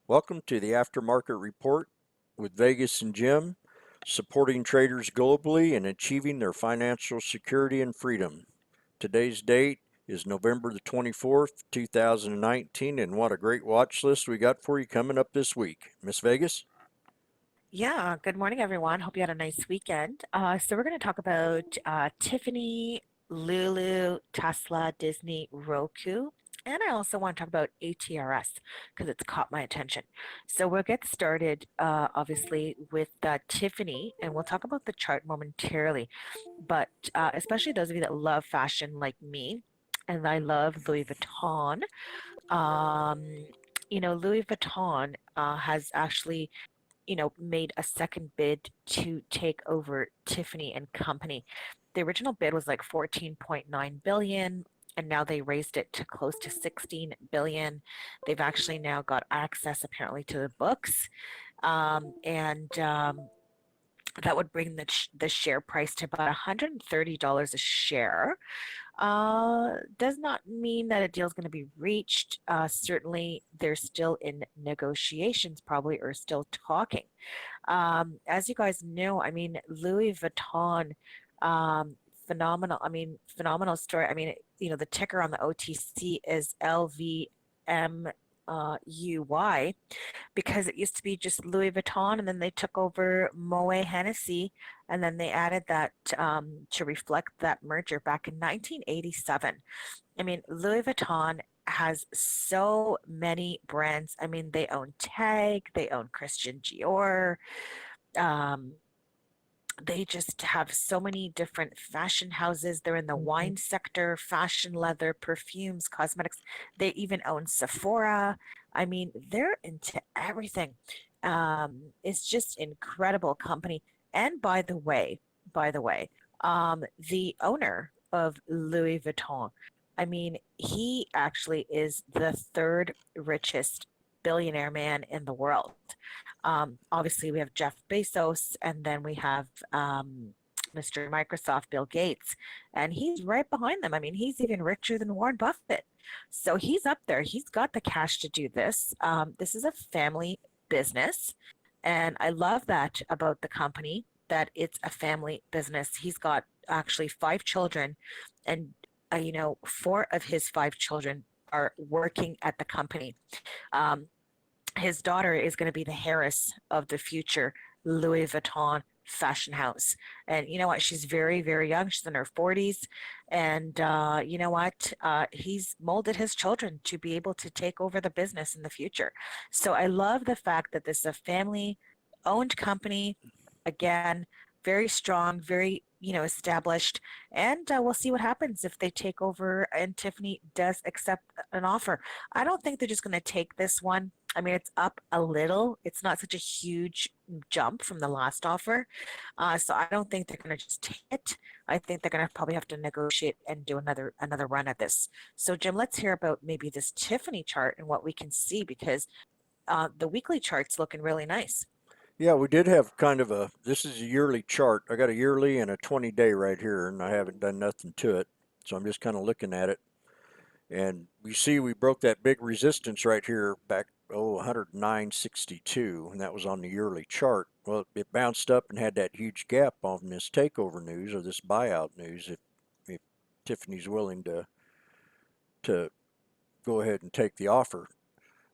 Welcome to the Aftermarket Report with Vegas and Jim, supporting traders globally and achieving their financial security and freedom. Today's date is November the 24th, 2019, and what a great watch list we got for you coming up this week. Miss Vegas? Yeah, good morning, everyone. Hope you had a nice weekend. So we're going to talk about Tiffany, Lulu, Tesla, Disney, Roku, and I also want to talk about ATRS because it's caught my attention. So we'll get started, obviously, with Tiffany, and we'll talk about the chart momentarily. But especially those of you that love fashion like me, and I love Louis Vuitton. Um, Louis Vuitton has actually made a second bid to take over Tiffany and Company. The original bid was like 14.9 billion, and now they raised it to close to 16 billion. They've actually now got access apparently to the books. And that would bring the share price to about $130 a share. Does not mean that a deal is going to be reached. Certainly, they're still in negotiations, probably, or still talking. As you guys know, I mean, Louis Vuitton, um, phenomenal. I mean, phenomenal story. I mean, the ticker on the OTC is LVM. UY because it used to be just Louis Vuitton, and then they took over Moet Hennessy, and then they added that to reflect that merger back in 1987. I mean, Louis Vuitton has so many brands. I mean, they own Tag, they own Christian Dior. Um, they just have so many different fashion houses. They're in the wine sector, fashion, leather, perfumes, cosmetics. They even own Sephora. I mean, they're into everything. It's just incredible company. And by the way, the owner of Louis Vuitton, I mean, he actually is the third richest billionaire man in the world. Obviously, we have Jeff Bezos, and then we have Mr. Microsoft, Bill Gates, and he's right behind them. I mean, he's even richer than Warren Buffett. So he's up there. He's got the cash to do this. This is a family business, and I love that about the company that it's a family business. He's got actually five children, and four of his five children are working at the company. Um, his daughter is going to be the heiress of the future Louis Vuitton fashion house. And you know what? She's very, very young. She's in her 40s. And you know what? He's molded his children to be able to take over the business in the future. So I love the fact that this is a family owned company. Again, very strong, very, established. And we'll see what happens if they take over and Tiffany does accept an offer. I don't think they're just going to take this one. I mean, it's up a little. It's not such a huge jump from the last offer. So I don't think they're going to just take it. I think they're going to probably have to negotiate and do another run at this. So Jim, let's hear about maybe this Tiffany chart and what we can see because the weekly chart's looking really nice. Yeah, we did have kind of this is a yearly chart. I got a yearly and a 20-day right here, and I haven't done nothing to it. So I'm just kind of looking at it. And we see we broke that big resistance right here back, 109.62, and that was on the yearly chart. Well, it bounced up and had that huge gap on this takeover news or this buyout news. If Tiffany's willing to go ahead and take the offer,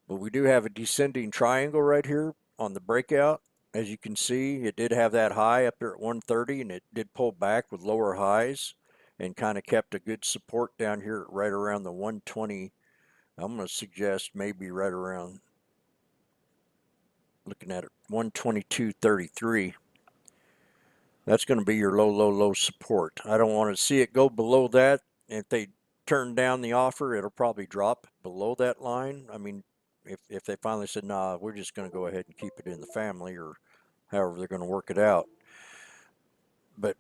but we do have a descending triangle right here on the breakout. As you can see, it did have that high up there at 130, and it did pull back with lower highs and kind of kept a good support down here right around the 120. I'm going to suggest maybe right around, looking at it, 122.33. That's going to be your low, low, low support. I don't want to see it go below that. If they turn down the offer, it'll probably drop below that line. I mean, if they finally said, nah, we're just going to go ahead and keep it in the family, or however they're going to work it out. But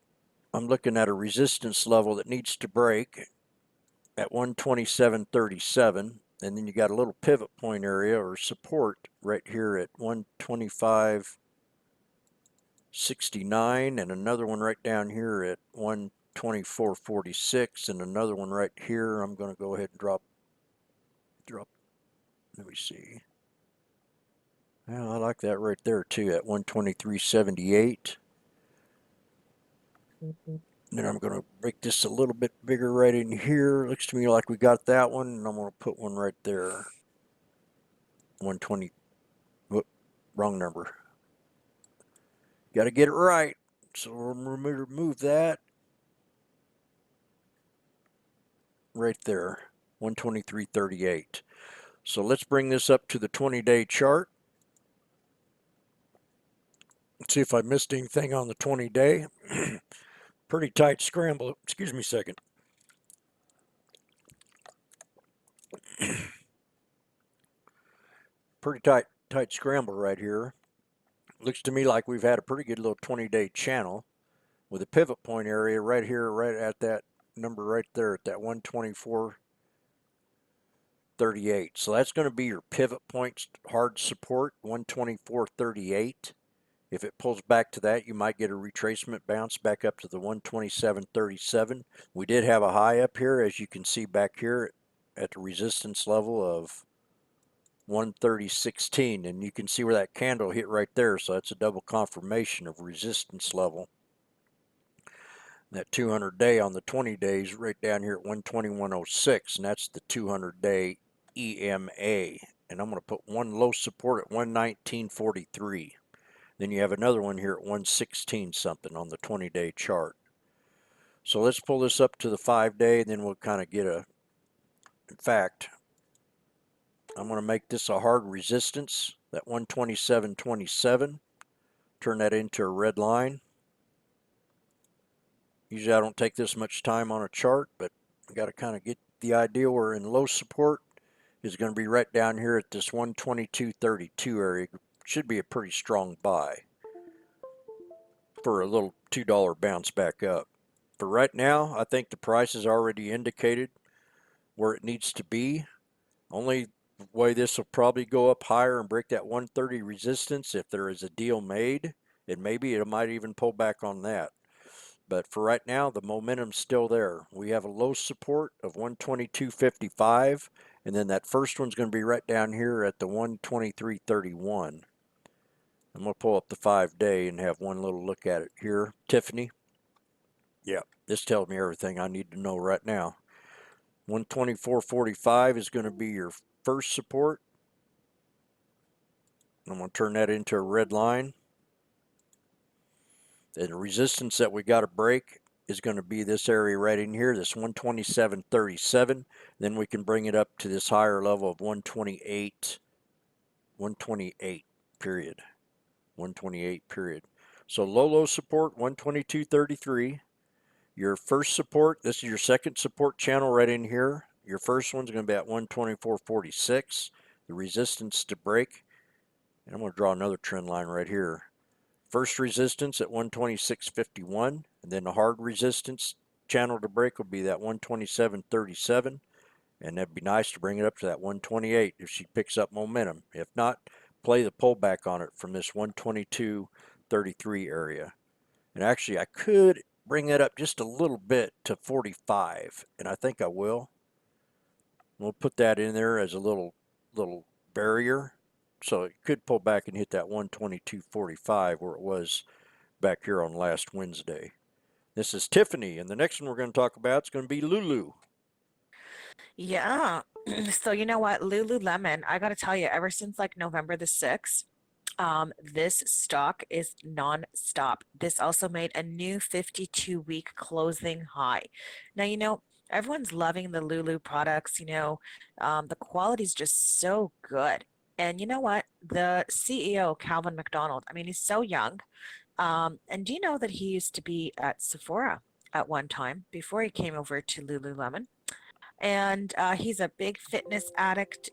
I'm looking at a resistance level that needs to break at 127.37, and then you got a little pivot point area or support right here at 125.69, and another one right down here at 124.46, and another one right here. I'm going to go ahead and drop. Let me see. Well, I like that right there too at 123.78. Then I'm going to make this a little bit bigger right in here. Looks to me like we got that one, and I'm going to put one right there. 120. Whoop, wrong number. Got to get it right. So we'll remove that right there. 123.38. So let's bring this up to the 20-day chart. Let's see if I missed anything on the 20-day. Pretty tight scramble. Excuse me a second. Pretty tight scramble right here. Looks to me like we've had a pretty good little 20-day channel with a pivot point area right here, right at that number right there at that 124.38. So that's going to be your pivot point hard support, 124.38. If it pulls back to that, you might get a retracement bounce back up to the 127.37. We did have a high up here, as you can see back here at the resistance level of 130.16, and you can see where that candle hit right there. So that's a double confirmation of resistance level. That 200-day on the 20 days right down here at 121.06, and that's the 200-day EMA. And I'm going to put one low support at 119.43. Then you have another one here at 116 something on the 20-day chart. So let's pull this up to the 5-day, and then we'll kind of get a, in fact, I'm going to make this a hard resistance, that 127.27. Turn that into a red line. Usually I don't take this much time on a chart, but I got to kind of get the idea we're in low support is going to be right down here at this 122.32 area. Should be a pretty strong buy for a little $2 bounce back up. For right now, I think the price is already indicated where it needs to be. Only way this will probably go up higher and break that 130 resistance if there is a deal made, and maybe it might even pull back on that. But for right now, the momentum's still there. We have a low support of 122.55, and then that first one's going to be right down here at the 123.31. I'm going to pull up the 5-day and have one little look at it here. Tiffany. Yeah, this tells me everything I need to know right now. 124.45 is going to be your first support. I'm going to turn that into a red line. And the resistance that we got to break is going to be this area right in here, this 127.37. Then we can bring it up to this higher level of 128 period. 128 period. So low support 122.33. Your first support, this is your second support channel right in here. Your first one's going to be at 124.46. The resistance to break, and I'm going to draw another trend line right here. First resistance at 126.51, and then the hard resistance channel to break will be that 127.37, and that'd be nice to bring it up to that 128 if she picks up momentum. If not, play the pullback on it from this 122.33 area. And actually, I could bring it up just a little bit to 45, and I think I will. We'll put that in there as a little barrier, so it could pull back and hit that 122.45 where it was back here on last Wednesday. This is Tiffany, and the next one we're going to talk about is going to be Lulu. Yeah. So you know what, Lululemon, I gotta tell you, ever since like November the 6th, this stock is non-stop. This also made a new 52-week closing high. Now, everyone's loving the Lulu products, the quality is just so good. And you know what? The CEO, Calvin McDonald, I mean, he's so young. And do you know that he used to be at Sephora at one time before he came over to Lululemon? And he's a big fitness addict.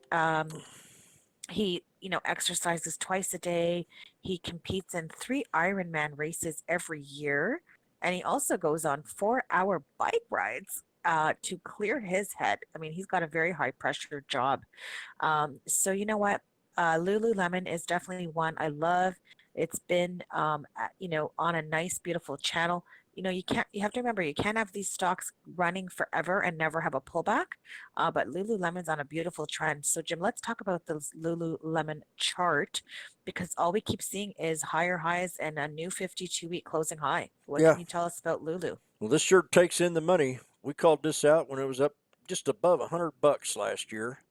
He, exercises twice a day. He competes in 3 Ironman races every year. And he also goes on 4-hour bike rides to clear his head. I mean, he's got a very high pressure job. So you know what? Lululemon is definitely one I love. It's been, on a nice, beautiful channel. you have to remember, you can't have these stocks running forever and never have a pullback. But Lululemon's on a beautiful trend. So, Jim, let's talk about this Lululemon chart because all we keep seeing is higher highs and a new 52-week closing high. What Yeah. can you tell us about Lulu? Well, this sure takes in the money. We called this out when it was up just above $100 last year,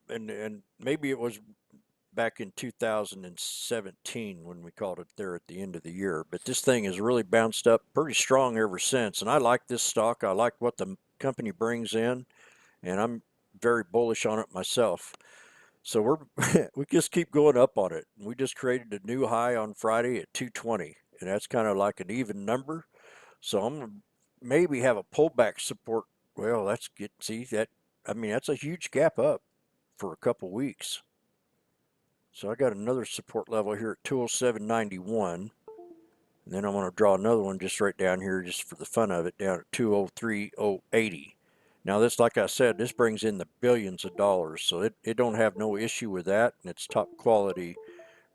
and maybe it was back in 2017 when we called it there at the end of the year. But this thing has really bounced up pretty strong ever since. And I like this stock. I like what the company brings in, and I'm very bullish on it myself. So we just keep going up on it. We just created a new high on Friday at 220, and that's kind of like an even number. So I'm gonna maybe have a pullback support. Well, that's good. See that? I mean, that's a huge gap up for a couple weeks. So I got another support level here at 207.91. And then I'm going to draw another one just right down here just for the fun of it down at 203.080. Now this, like I said, this brings in the billions of dollars. So it don't have no issue with that. And it's top quality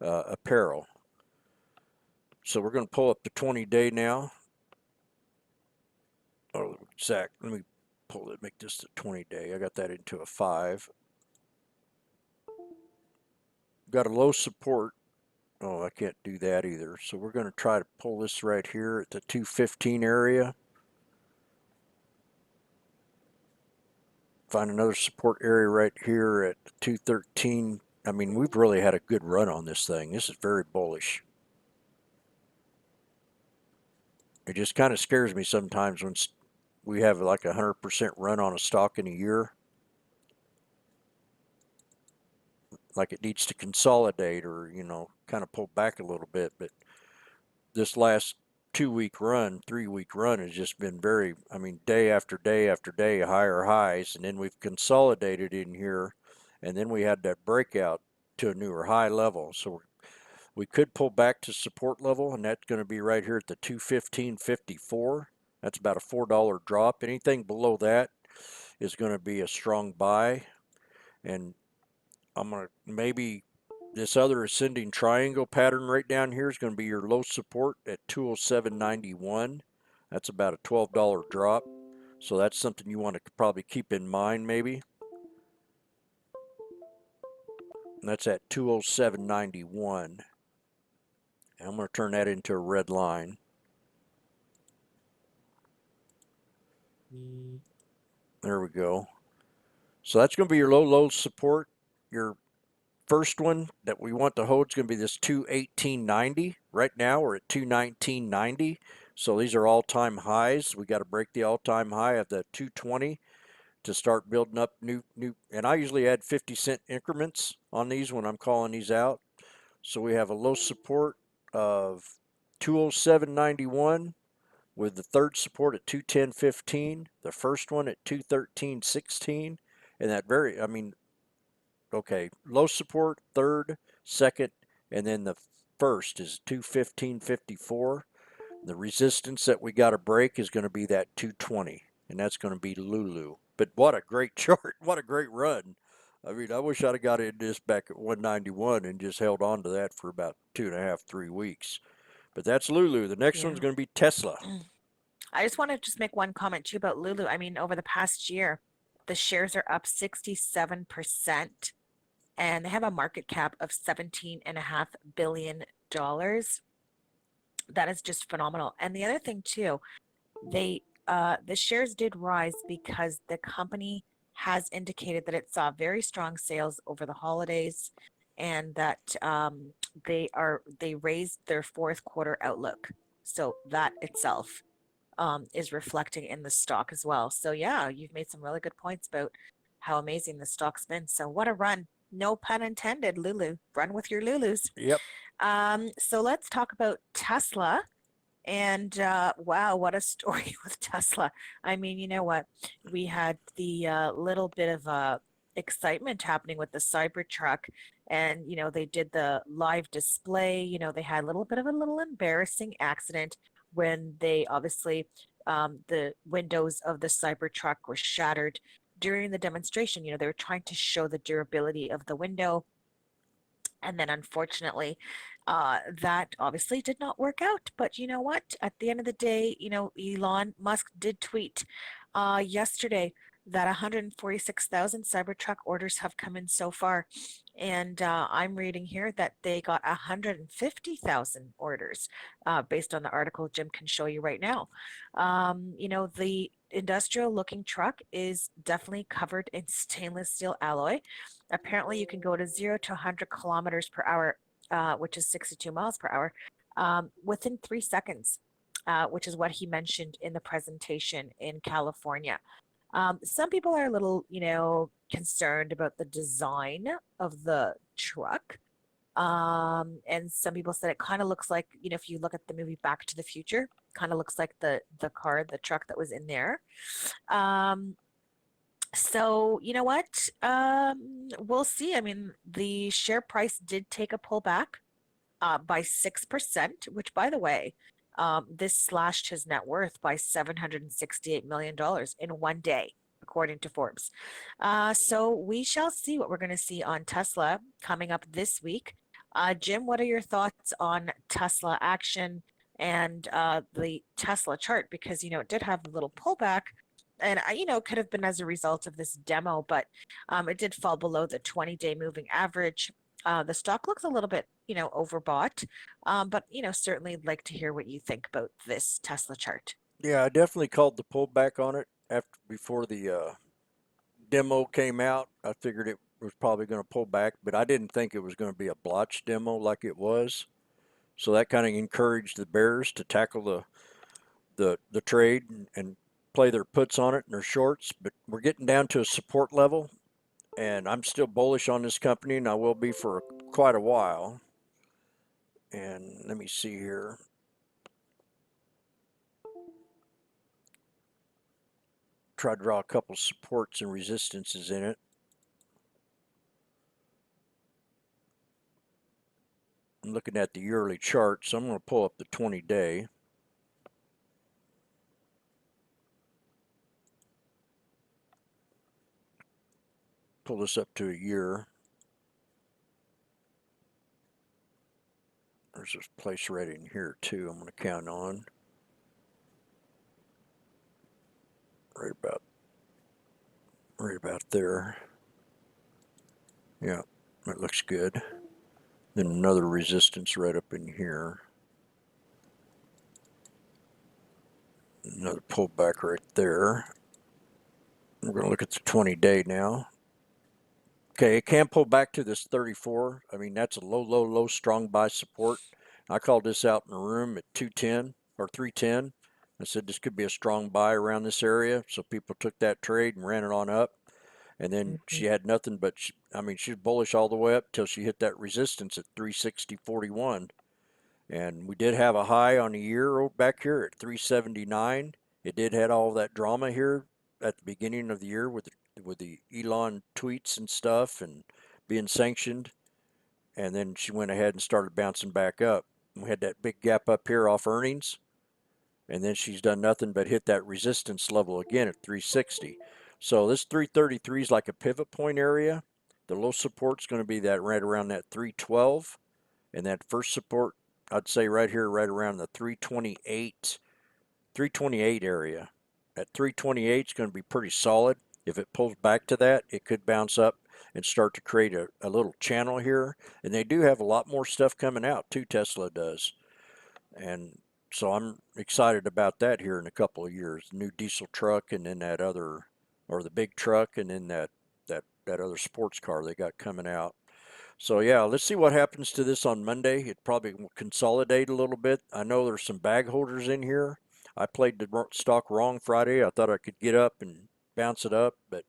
apparel. So we're going to pull up the 20-day now. Oh, Zach, let me pull it, make this the 20-day. I got that into a 5. Got a low support. Oh, I can't do that either. So we're going to try to pull this right here at the 215 area. Find another support area right here at 213. I mean, we've really had a good run on this thing. This is very bullish. It just kind of scares me sometimes when we have like a 100% run on a stock in a year. Like it needs to consolidate or, kind of pull back a little bit. But this last 2 week run, 3 week run has just been very, I mean, day after day after day, higher highs. And then we've consolidated in here. And then we had that breakout to a newer high level. So we could pull back to support level, and that's going to be right here at the 215.54. That's about a $4 drop. Anything below that is going to be a strong buy. And I'm going to maybe this other ascending triangle pattern right down here is going to be your low support at 207.91. That's about a $12 drop. So that's something you want to probably keep in mind maybe. And that's at 207.91. And I'm going to turn that into a red line. There we go. So that's going to be your low support. Your first one that we want to hold is going to be this 218.90. Right now we're at 219.90. So these are all-time highs. We got to break the all-time high of the 220 to start building up new. And I usually add 50-cent increments on these when I'm calling these out. So we have a low support of 207.91 with the third support at 210.15, the first one at 213.16, and low support, third, second, and then the first is 215.54. The resistance that we got to break is going to be that 220, and that's going to be Lulu. But what a great chart. What a great run. I mean, I wish I'd have got in this back at 191 and just held on to that for about 2.5, 3 weeks. But that's Lulu. The next one's Yeah. going to be Tesla. I just want to just make one comment too about Lulu. I mean, over the past year, the shares are up 67% and they have a market cap of $17.5 billion. That is just phenomenal. And the other thing too, the shares did rise because the company has indicated that it saw very strong sales over the holidays and that they raised their fourth quarter outlook. So that itself is reflecting in the stock as well. So yeah, you've made some really good points about how amazing the stock's been. So what a run. No pun intended, Lulu. Run with your Lulus. Yep. So let's talk about Tesla. And wow, what a story with Tesla. I mean, you know what? We had the little bit of excitement happening with the Cybertruck, and they did the live display. They had a little embarrassing accident when they obviously the windows of the Cybertruck were shattered during the demonstration. They were trying to show the durability of the window And then unfortunately, that obviously did not work out. But you know what? At the end of the day, Elon Musk did tweet yesterday that 146,000 Cybertruck orders have come in so far. And I'm reading here that they got 150,000 orders based on the article Jim can show you right now. The industrial looking truck is definitely covered in stainless steel alloy. Apparently, you can go to 0 to 100 kilometers per hour, which is 62 miles per hour, within 3 seconds, which is what he mentioned in the presentation in California. Some people are a little, concerned about the design of the truck. And some people said it kind of looks like, if you look at the movie Back to the Future, kind of looks like the truck that was in there. Um, so you know what? We'll see. I mean, the share price did take a pullback by 6%, which, by the way, this slashed his net worth by $768 million in one day, according to Forbes. So we shall see what we're going to see on Tesla coming up this week. Jim, what are your thoughts on Tesla action and the Tesla chart? Because, it did have a little pullback. And could have been as a result of this demo, but it did fall below the 20-day moving average. The stock looks a little bit, overbought, but certainly like to hear what you think about this Tesla chart. Yeah, I definitely called the pullback on it before the demo came out. I figured it was probably going to pull back, but I didn't think it was going to be a blotch demo like it was. So that kind of encouraged the bears to tackle the trade and play their puts on it and their shorts. But we're getting down to a support level, and I'm still bullish on this company, and I will be for quite a while. And let me see here. Try to draw a couple supports and resistances in it. I'm looking at the yearly chart, so I'm going to pull up the 20-day. Pull this up to a year. There's this place right in here too I'm going to count on. Right about there. Yeah, that looks good. Then another resistance right up in here. Another pullback right there. We're going to look at the 20-day now. Okay, it can pull back to this 34. I mean, that's a low, low, low, strong buy support. I called this out in the room at 210 or 310. I said this could be a strong buy around this area. So people took that trade and ran it on up. And then Mhm. she had nothing but, she was bullish all the way up till she hit that resistance at 360.41. And we did have a high on the year back here at 379. It did had all that drama here at the beginning of the year with the Elon tweets and stuff and being sanctioned. And then she went ahead and started bouncing back up. We had that big gap up here off earnings. And then she's done nothing but hit that resistance level again at 360. So this 333 is like a pivot point area. The low support's going to be that right around that 312. And that first support, I'd say right here, right around the 328 area. At 328 is going to be pretty solid. If it pulls back to that, it could bounce up and start to create a little channel here. And they do have a lot more stuff coming out too, Tesla does. And so I'm excited about that here in a couple of years. The new diesel truck and then that other, or the big truck and then that other sports car they got coming out. So yeah, let's see what happens to this on Monday. It probably will consolidate a little bit. I know there's some bag holders in here. I played the stock wrong Friday. I thought I could get up and bounce it up, but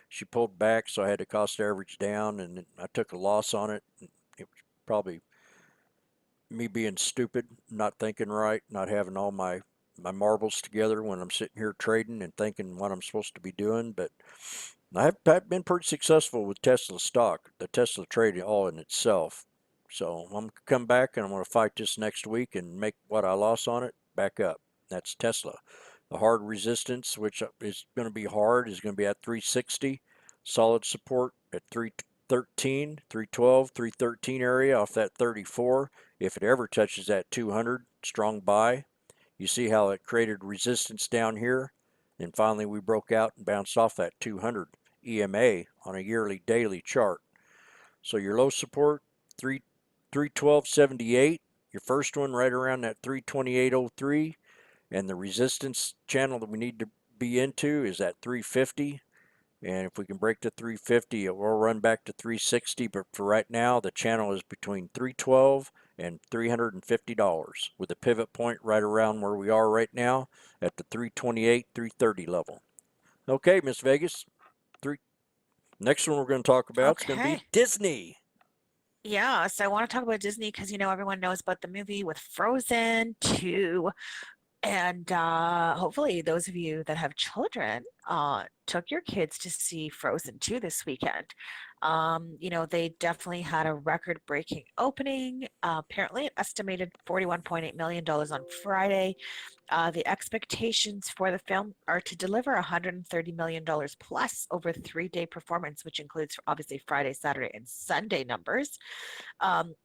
she pulled back, so I had to cost average down, and I took a loss on it. It was probably me being stupid, not thinking right, not having all my marbles together when I'm sitting here trading and thinking what I'm supposed to be doing. But I've been pretty successful with Tesla stock, the Tesla trading all in itself. So I'm going to come back and I'm going to fight this next week and make what I lost on it back up. That's Tesla. The hard resistance, which is going to be hard, is going to be at 360. Solid support at 330. 313, 312, 313 area off that 34. If it ever touches that 200, strong buy. You see how it created resistance down here, and finally we broke out and bounced off that 200 EMA on a yearly daily chart. So your low support 312.78, your first one right around that 328.03, and the resistance channel that we need to be into is at 350. And if we can break to 350, it will run back to 360. But for right now, the channel is between 312 and $350 with a pivot point right around where we are right now at the 328, 330 level. Okay, Miss Vegas. Next one we're going to talk about is going to be Okay. Disney. Yeah, so I want to talk about Disney because everyone knows about the movie with Frozen 2. And hopefully, those of you that have children took your kids to see Frozen 2 this weekend. They definitely had a record-breaking opening. Apparently, it estimated $41.8 million on Friday. The expectations for the film are to deliver $130 million plus over a 3-day performance, which includes obviously Friday, Saturday, and Sunday numbers.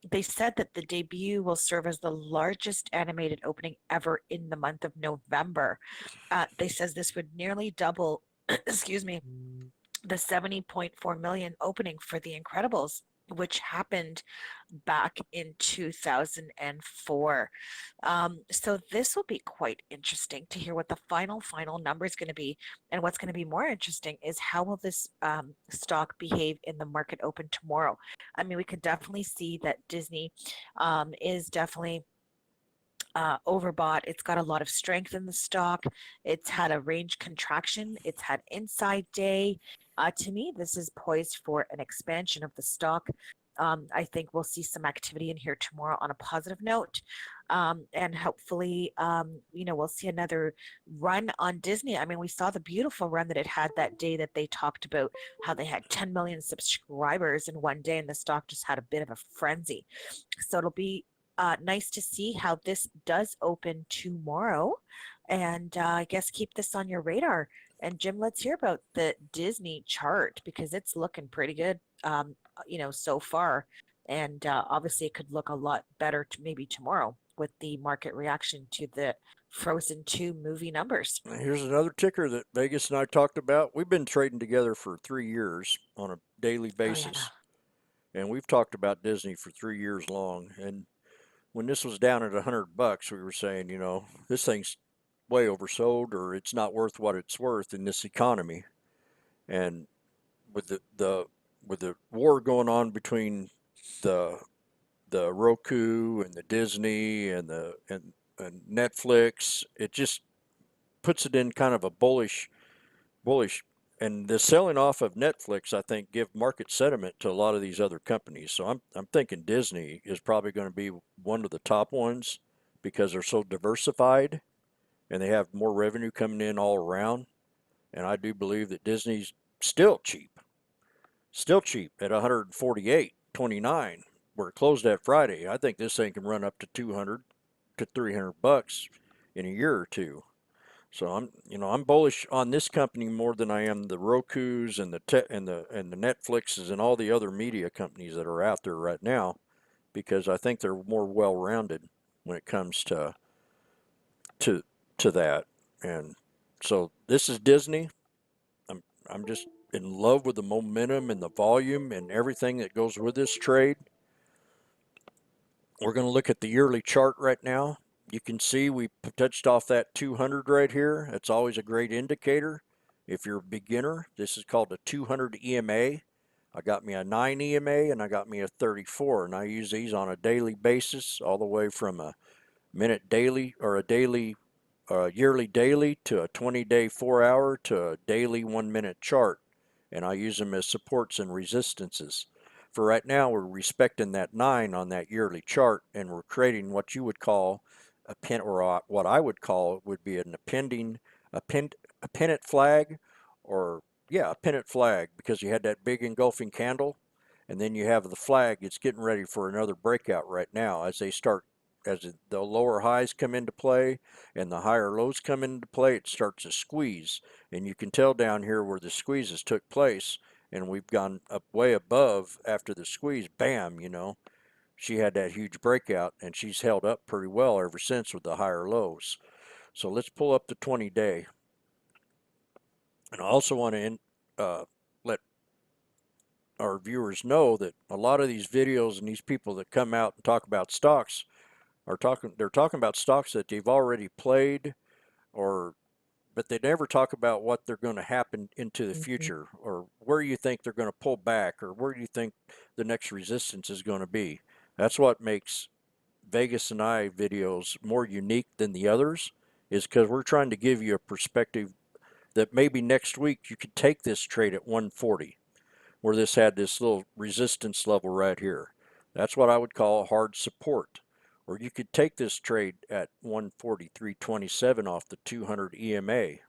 They said that the debut will serve as the largest animated opening ever in the month of November. They says this would nearly double, excuse me, the 70.4 million opening for The Incredibles, which happened back in 2004. So this will be quite interesting to hear what the final number is going to be. And what's going to be more interesting is how will this stock behave in the market open tomorrow? I mean, we could definitely see that Disney is definitely overbought. It's got a lot of strength in the stock. It's had a range contraction. It's had inside day. To me, this is poised for an expansion of the stock. I think we'll see some activity in here tomorrow on a positive note. And hopefully, we'll see another run on Disney. I mean, we saw the beautiful run that it had that day that they talked about how they had 10 million subscribers in one day and the stock just had a bit of a frenzy. So it'll be nice to see how this does open tomorrow. And I guess keep this on your radar. And Jim, let's hear about the Disney chart because it's looking pretty good, so far. And obviously, it could look a lot better maybe tomorrow with the market reaction to the Frozen 2 movie numbers. Here's another ticker that Vegas and I talked about. We've been trading together for 3 years on a daily Oh, yeah. basis, and we've talked about Disney for 3 years long. And when this was down at $100, we were saying, this thing's way oversold, or it's not worth what it's worth in this economy. And with the war going on between the Roku and the Disney and Netflix, it just puts it in kind of a bullish. And the selling off of Netflix, I think, give market sentiment to a lot of these other companies. So I'm thinking Disney is probably going to be one of the top ones because they're so diversified and they have more revenue coming in all around. And I do believe that Disney's still cheap at 148.29 where it closed that Friday. I think this thing can run up to 200 to $300 in a year or two. So I'm bullish on this company more than I am the Roku's and the Netflixes and all the other media companies that are out there right now, because I think they're more well-rounded when it comes to to that. And so this is Disney. I'm just in love with the momentum and the volume and everything that goes with this trade. We're going to look at the yearly chart right now. You can see we touched off that 200 right here. It's always a great indicator. If you're a beginner, this is called a 200 EMA. I got me a 9 EMA and I got me a 34, and I use these on a daily basis, all the way from a minute daily or a daily yearly daily to a 20-day 4-hour to a daily 1-minute chart, and I use them as supports and resistances. For right now, we're respecting that 9 on that yearly chart, and we're creating what you would call a pin, or what I would call would be an appending a pennant flag, or yeah, a pennant flag, because you had that big engulfing candle, and then you have the flag. It's getting ready for another breakout right now as the lower highs come into play and the higher lows come into play. It starts to squeeze, and you can tell down here where the squeezes took place, and we've gone up way above after the squeeze. Bam, you know, she had that huge breakout, and she's held up pretty well ever since with the higher lows. So let's pull up the 20-day. And I also want to let our viewers know that a lot of these videos and these people that come out and talk about stocks they're talking about stocks that they've already played, or but they never talk about what they're going to happen into the Mhm. future, or where you think they're going to pull back, or where you think the next resistance is going to be. That's what makes Vegas and I videos more unique than the others, is because we're trying to give you a perspective that maybe next week you could take this trade at 140, where this had this little resistance level right here. That's what I would call a hard support. Or you could take this trade at 143.27 off the 200 EMA.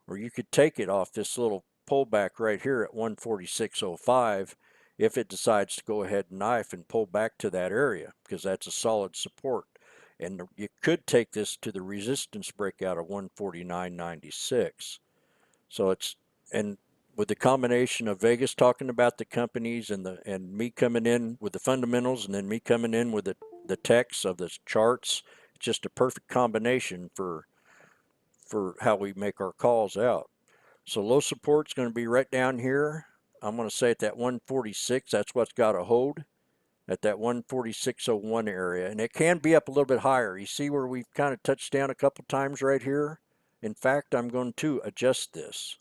Or you could take it off this little pullback right here at 146.05 if it decides to go ahead and knife and pull back to that area, because that's a solid support. And you could take this to the resistance breakout of 149.96. So it's, and with the combination of Vegas talking about the companies and me coming in with the fundamentals, and then me coming in with the text of the charts, it's just a perfect combination for how we make our calls out. So low support's going to be right down here. I'm going to say at that 146, that's what's got to hold at that 146.01 area. And it can be up a little bit higher. You see where we've kind of touched down a couple times right here? In fact, I'm going to adjust this,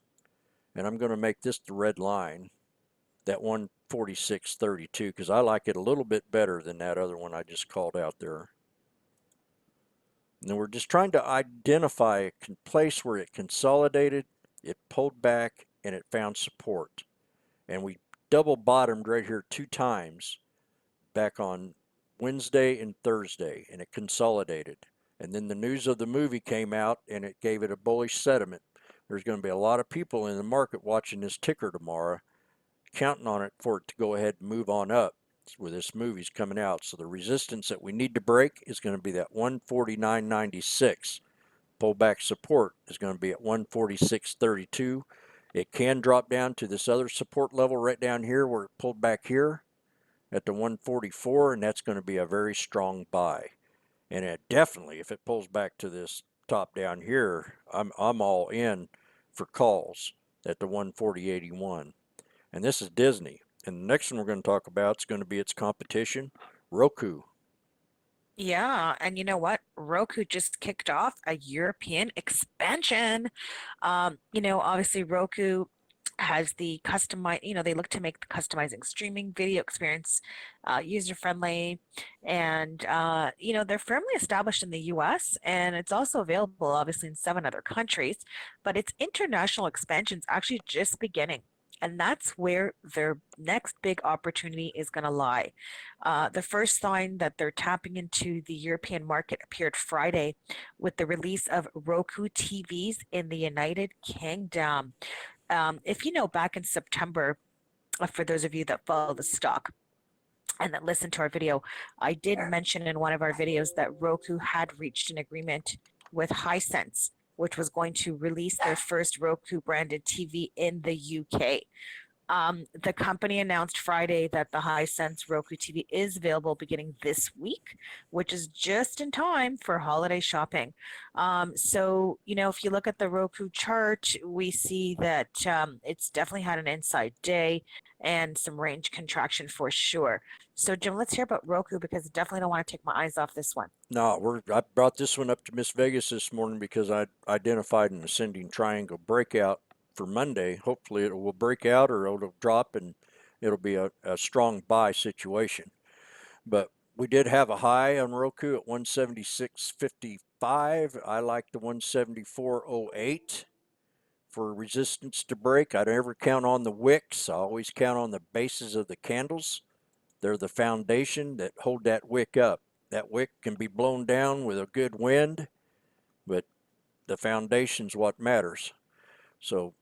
and I'm going to make this the red line, that 146.32, because I like it a little bit better than that other one I just called out there. And we're just trying to identify a place where it consolidated, it pulled back, and it found support. And we double bottomed right here 2 times back on Wednesday and Thursday, and it consolidated. And then the news of the movie came out, and it gave it a bullish sentiment. There's going to be a lot of people in the market watching this ticker tomorrow, counting on it for it to go ahead and move on up where this movie's coming out. So the resistance that we need to break is going to be that 149.96. Pullback support is going to be at 146.32. It can drop down to this other support level right down here where it pulled back here at the 144, and that's going to be a very strong buy. And it definitely, if it pulls back to this top down here, I'm all in for calls at the 140.81. And this is Disney. And the next one we're going to talk about is going to be its competition, Roku. Yeah, and you know what? Roku just kicked off a European expansion. Obviously Roku has the customize, they look to make the customizing streaming video experience user-friendly. And they're firmly established in the US, and it's also available obviously in 7 other countries, but its international expansion is actually just beginning. And that's where their next big opportunity is going to lie. The first sign that they're tapping into the European market appeared Friday with the release of Roku TVs in the United Kingdom. If you know, back in September, for those of you that follow the stock and that listen to our video, I did mention in one of our videos that Roku had reached an agreement with Hisense, which was going to release their first Roku branded TV in the UK. The company announced Friday that the Hisense Roku TV is available beginning this week, which is just in time for holiday shopping. If you look at the Roku chart, we see that it's definitely had an inside day and some range contraction for sure. So, Jim, let's hear about Roku because I definitely don't want to take my eyes off this one. No, I brought this one up to Miss Vegas this morning because I identified an ascending triangle breakout for Monday. Hopefully it will break out or it'll drop and it'll be a strong buy situation. But we did have a high on Roku at 176.55. I like the 174.08 for resistance to break. I never count on the wicks. I always count on the bases of the candles. They're the foundation that hold that wick up. That wick can be blown down with a good wind, but the foundation's what matters. So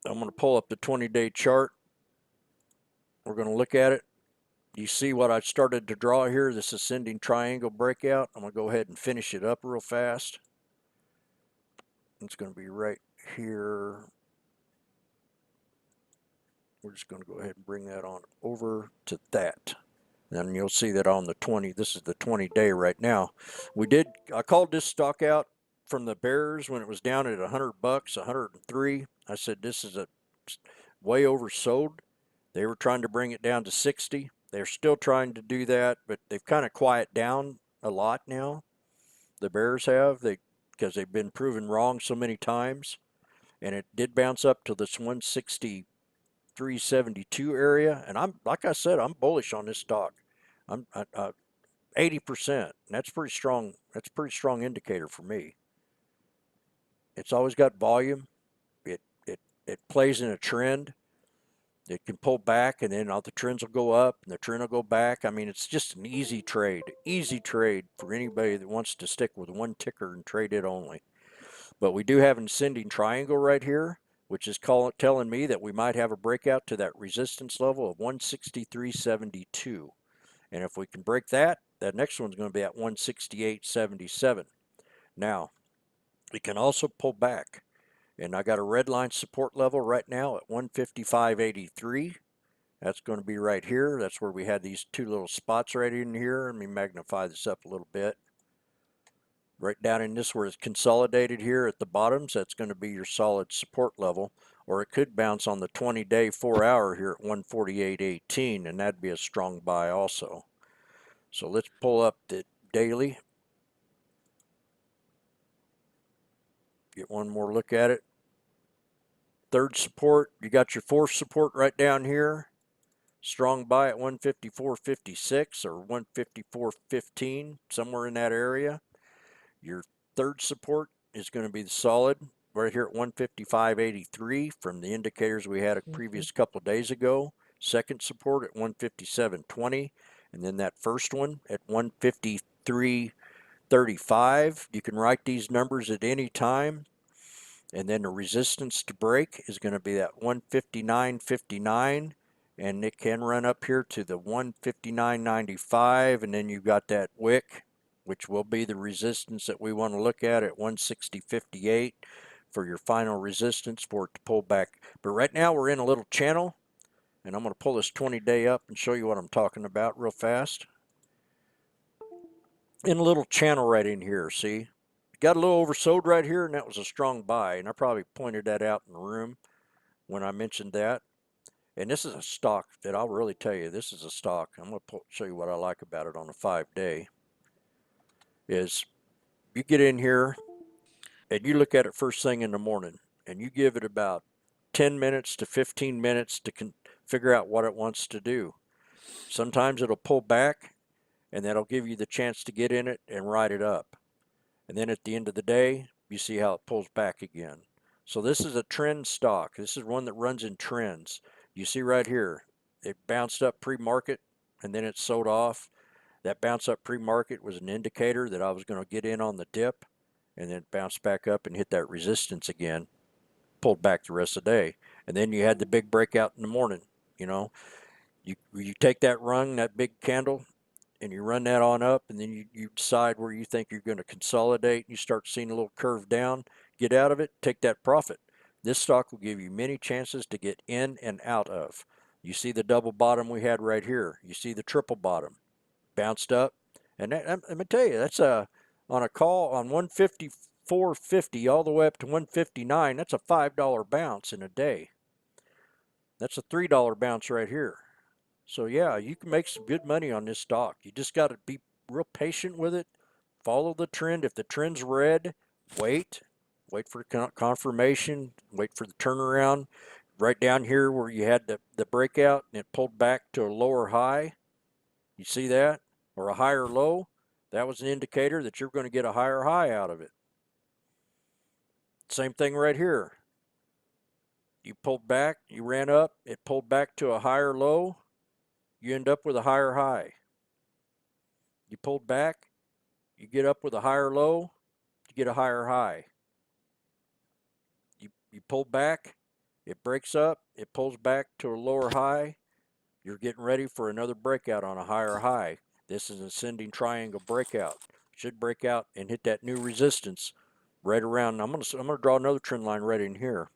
I'm going to pull up the 20-day chart. We're going to look at it. You see what I started to draw here, this ascending triangle breakout. I'm going to go ahead and finish it up real fast. It's going to be right here. we're just going to go ahead and bring that on over to that. And you'll see that on the 20, this is the 20-day right now. I called this stock out from the bears when it was down at $100, 103. I said, this is a way oversold. They were trying to bring it down to 60. They're still trying to do that, but they've kind of quieted down a lot now. The bears have, because they've been proven wrong so many times. And it did bounce up to this 163.72 area. And like I said, I'm bullish on this stock. I'm 80%. And that's pretty strong. That's a pretty strong indicator for me. It's always got volume. It plays in a trend. It can pull back, and then all the trends will go up, and the trend will go back. I mean, it's just an easy trade for anybody that wants to stick with one ticker and trade it only. But we do have an ascending triangle right here, which is telling me that we might have a breakout to that resistance level of 163.72. And if we can break that, that next one's going to be at 168.77. Now, it can also pull back. And I got a red line support level right now at 155.83. That's going to be right here. That's where we had these two little spots right in here. Let me magnify this up a little bit. Right down in this where it's consolidated here at the bottoms, that's going to be your solid support level. Or it could bounce on the 20-day 4-hour here at 148.18, and that'd be a strong buy also. So let's pull up the daily. Get one more look at it. Third support, you got your fourth support right down here. Strong buy at 154.56 or 154.15, somewhere in that area. Your third support is going to be the solid right here at 155.83 from the indicators we had a previous couple of days ago. Second support at 157.20, and then that first one at 153.35. You can write these numbers at any time. And then the resistance to break is going to be that 159.59, and it can run up here to the 159.95, and then you've got that wick, which will be the resistance that we want to look at 160.58 for your final resistance for it to pull back. But right now we're in a little channel, and I'm going to pull this 20-day up and show you what I'm talking about real fast. In a little channel right in here, see? Got a little oversold right here, and that was a strong buy, and I probably pointed that out in the room when I mentioned that. And this is a stock that I'll really tell you, this is a stock. I'm going to show you what I like about it on a 5-day. Is you get in here and you look at it first thing in the morning, and you give it about 10 minutes to 15 minutes to figure out what it wants to do. Sometimes it'll pull back, and that'll give you the chance to get in it and ride it up. And then at the end of the day, you see how it pulls back again. So this is a trend stock. This is one that runs in trends. You see right here, it bounced up pre-market and then it sold off. That bounce up pre-market was an indicator that I was going to get in on the dip, and then it bounced back up and hit that resistance again, pulled back the rest of the day. And then you had the big breakout in the morning. You know, you take that rung, that big candle, and you run that on up, and then you decide where you think you're going to consolidate, and you start seeing a little curve down, get out of it, take that profit. This stock will give you many chances to get in and out of. You see the double bottom we had right here. You see the triple bottom. Bounced up. And let me tell you, that's on a call on 154.50 all the way up to 159. That's a $5 bounce in a day. That's a $3 bounce right here. So yeah, you can make some good money on this stock. You just got to be real patient with it. Follow the trend. If the trend's red, wait for confirmation, wait for the turnaround. Right down here where you had the breakout and it pulled back to a lower high. You see that? Or a higher low. That was an indicator that you're going to get a higher high out of it. Same thing right here. You pulled back, you ran up, it pulled back to a higher low. You end up with a higher high. You pulled back, you get up with a higher low, you get a higher high. You pull back, it breaks up, it pulls back to a lower high. You're getting ready for another breakout on a higher high. This is an ascending triangle breakout. Should break out and hit that new resistance right around. I'm gonna draw another trend line right in here.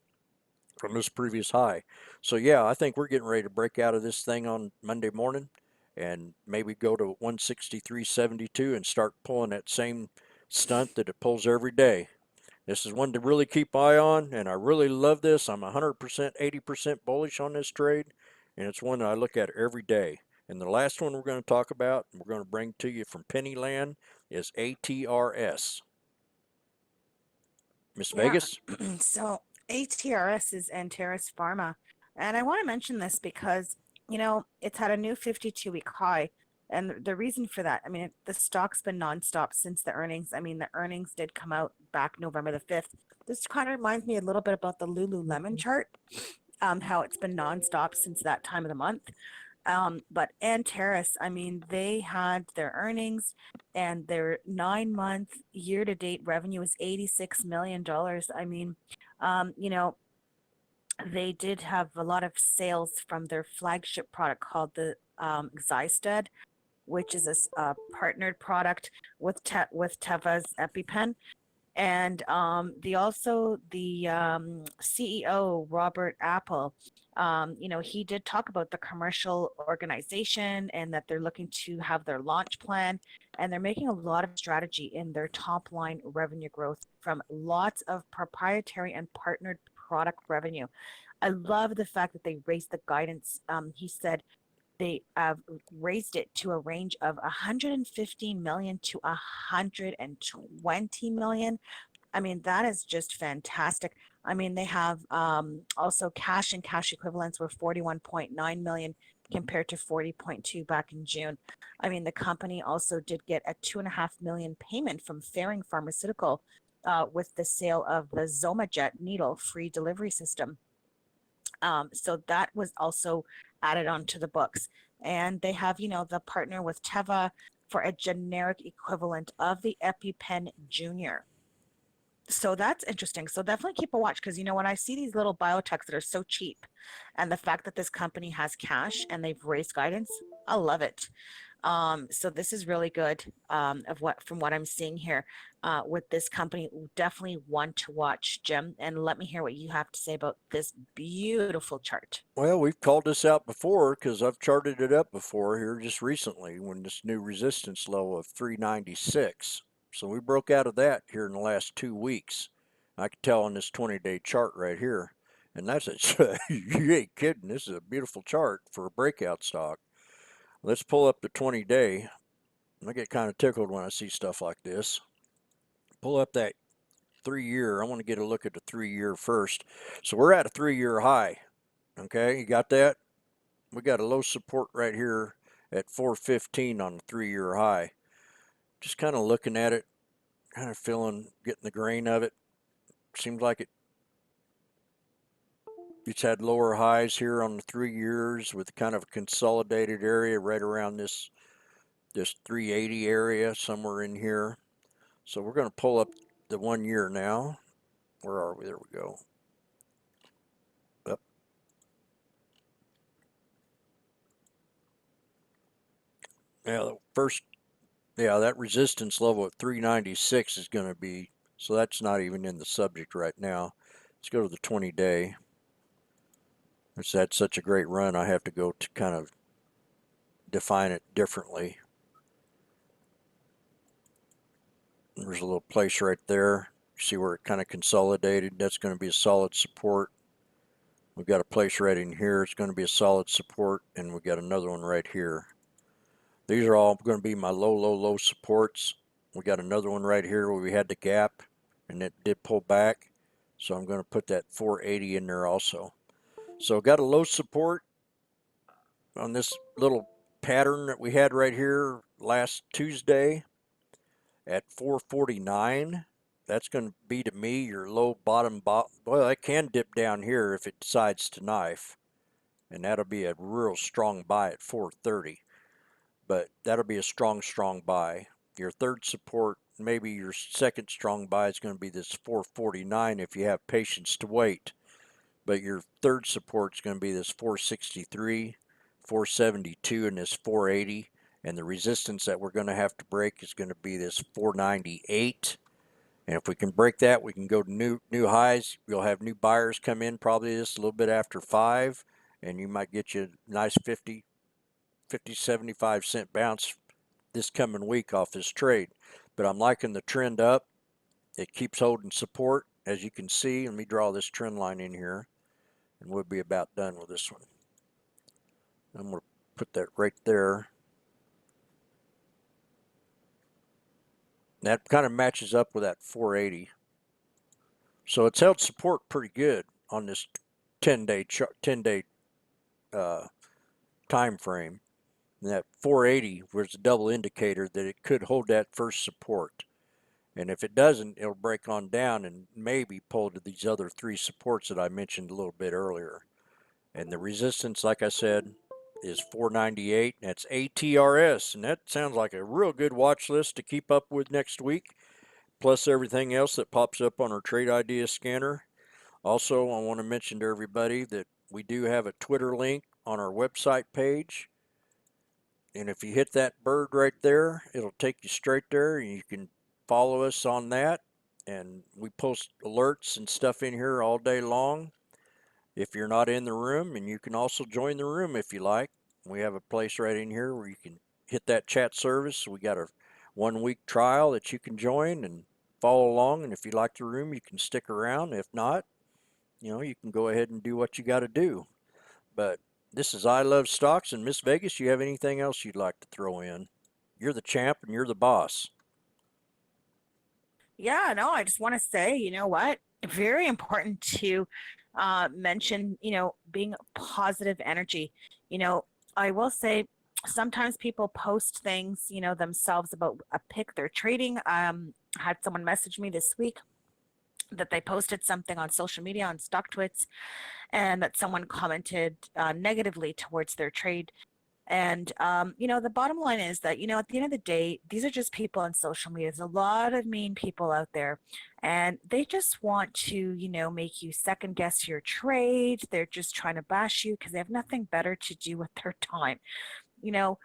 from this previous high. So yeah, I think we're getting ready to break out of this thing on Monday morning and maybe go to 163.72 and start pulling that same stunt that it pulls every day. This is one to really keep eye on, and I really love this. I'm 100%, 80% bullish on this trade, and it's one that I look at every day. And the last one we're going to talk about, and we're going to bring to you from Pennyland, is ATRS. Miss Yeah. Vegas? So ATRS is Antares Pharma. And I want to mention this because, it's had a new 52-week high. And the reason for that, I mean, the stock's been nonstop since the earnings. I mean, the earnings did come out back November the 5th. This kind of reminds me a little bit about the Lululemon chart, how it's been nonstop since that time of the month. But Antares, I mean, they had their earnings and their 9-month year-to-date revenue is $86 million. I mean, um, you know, they did have a lot of sales from their flagship product called the Xysted, which is a partnered product with with Teva's EpiPen. And the CEO Robert Apple, he did talk about the commercial organization and that they're looking to have their launch plan, and they're making a lot of strategy in their top line revenue growth from lots of proprietary and partnered product revenue. I love the fact that they raised the guidance. He said they have raised it to a range of 115 million to 120 million. I mean, that is just fantastic. I mean, they have also cash and cash equivalents were 41.9 million compared to 40.2 back in June. I mean, the company also did get a 2.5 million payment from Ferring Pharmaceutical with the sale of the ZomaJet needle free delivery system. So that was also added onto the books. And they have, the partner with Teva for a generic equivalent of the EpiPen Junior. So that's interesting. So definitely keep a watch because when I see these little biotechs that are so cheap, and the fact that this company has cash and they've raised guidance, I love it. So this is really good of what from what I'm seeing here with this company. Definitely one to watch, Jim. And let me hear what you have to say about this beautiful chart. Well, we've called this out before because I've charted it up before here just recently when this new resistance level of 396. So we broke out of that here in the last 2 weeks. I could tell on this 20-day chart right here. And that's it. You ain't kidding. This is a beautiful chart for a breakout stock. Let's pull up the 20-day. I get kind of tickled when I see stuff like this. Pull up that 3-year. I want to get a look at the 3-year first. So we're at a 3-year high. Okay, you got that? We got a low support right here at 415 on the 3-year high. Just kind of looking at it, kind of feeling, getting the grain of it. Seems like it's had lower highs here on the 3 years with kind of a consolidated area right around this 380 area, somewhere in here. So we're going to pull up the 1 year now. Where are we? There we go. Up. Yeah, the first, yeah, that resistance level at 396 is going to be, so that's not even in the subject right now. Let's go to the 20-day. It's had such a great run, I have to go to kind of define it differently. There's a little place right there. See where it kind of consolidated? That's going to be a solid support. We've got a place right in here. It's going to be a solid support, and we've got another one right here. These are all going to be my low, low, low supports. We got another one right here where we had the gap, and it did pull back. So I'm going to put that 480 in there also. So got a low support on this little pattern that we had right here last Tuesday at 449. That's going to be, to me, your low bottom. Well, it can dip down here if it decides to knife, and that'll be a real strong buy at 430. But that'll be a strong, strong buy. Your third support, maybe your second strong buy, is going to be this 449 if you have patience to wait. But your third support is going to be this 463, 472, and this 480. And the resistance that we're going to have to break is going to be this 498 And if we can break that, we can go to new highs. You'll have new buyers come in probably just a little bit after 5, and you might get you a nice 75 cent bounce this coming week off this trade. But I'm liking the trend up. It keeps holding support, as you can see. Let me draw this trend line in here, and we'll be about done with this one. I'm going to put that right there. That kind of matches up with that 480. So it's held support pretty good on this 10-day time frame. And that 480 was a double indicator that it could hold that first support. And if it doesn't, it'll break on down and maybe pull to these other 3 supports that I mentioned a little bit earlier. And the resistance, like I said, is 498. That's ATRS, and that sounds like a real good watch list to keep up with next week, plus everything else that pops up on our Trade Idea scanner. Also, I want to mention to everybody that we do have a Twitter link on our website page. And if you hit that bird right there, it'll take you straight there, and you can follow us on that. And we post alerts and stuff in here all day long if you're not in the room, and you can also join the room if you like. We have a place right in here where you can hit that chat service. We got a 1-week trial that you can join and follow along, and if you like the room, you can stick around. If not, you can go ahead and do what you got to do. But this is I Love Stocks, and Miss Vegas, you have anything else you'd like to throw in? You're the champ and you're the boss. Yeah, no, I just want to say, you know what? Very important to mention, being positive energy. You know, I will say sometimes people post things, themselves about a pick they're trading. Had someone message me this week that they posted something on social media on StockTwits, and that someone commented negatively towards their trade. And the bottom line is that, at the end of the day, these are just people on social media. There's a lot of mean people out there, and they just want to, make you second guess your trade. They're just trying to bash you because they have nothing better to do with their time. You know,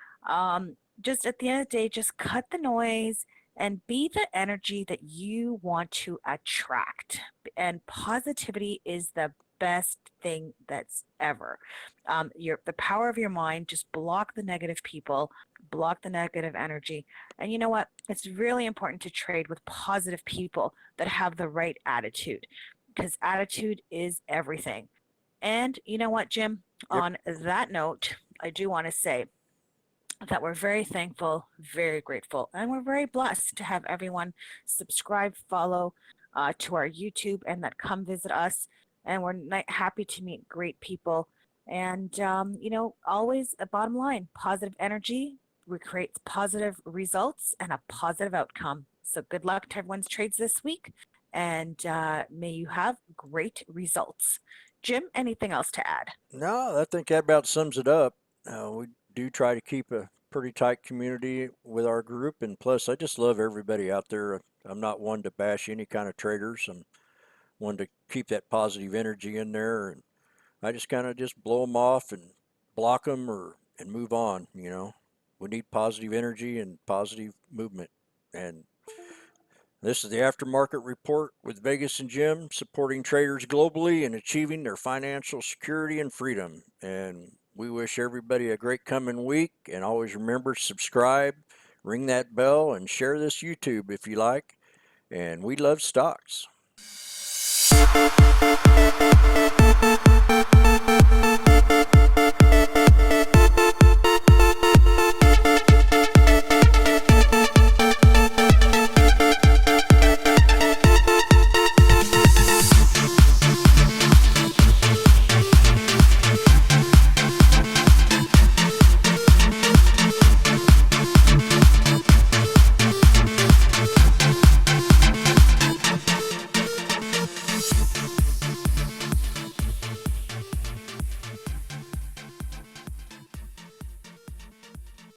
just at the end of the day, just cut the noise and be the energy that you want to attract. And positivity is the best thing that's ever. The power of your mind, just block the negative people, block the negative energy. And you know what? It's really important to trade with positive people that have the right attitude, because attitude is everything. And you know what, Jim? Yep. On that note, I do want to say that we're very thankful, very grateful, and we're very blessed to have everyone subscribe, follow to our YouTube, and that come visit us. And we're happy to meet great people. And, always a bottom line, positive energy creates positive results and a positive outcome. So good luck to everyone's trades this week, and may you have great results. Jim, anything else to add? No, I think that about sums it up. We do try to keep a pretty tight community with our group, and plus, I just love everybody out there. I'm not one to bash any kind of traders. I'm one to keep that positive energy in there, and I just kind of just blow them off and block them and move on. We need positive energy and positive movement, and this is the Aftermarket Report with Vegas and Jim, supporting traders globally and achieving their financial security and freedom. And we wish everybody a great coming week. And always remember, subscribe, ring that bell, and share this YouTube if you like. And we love stocks.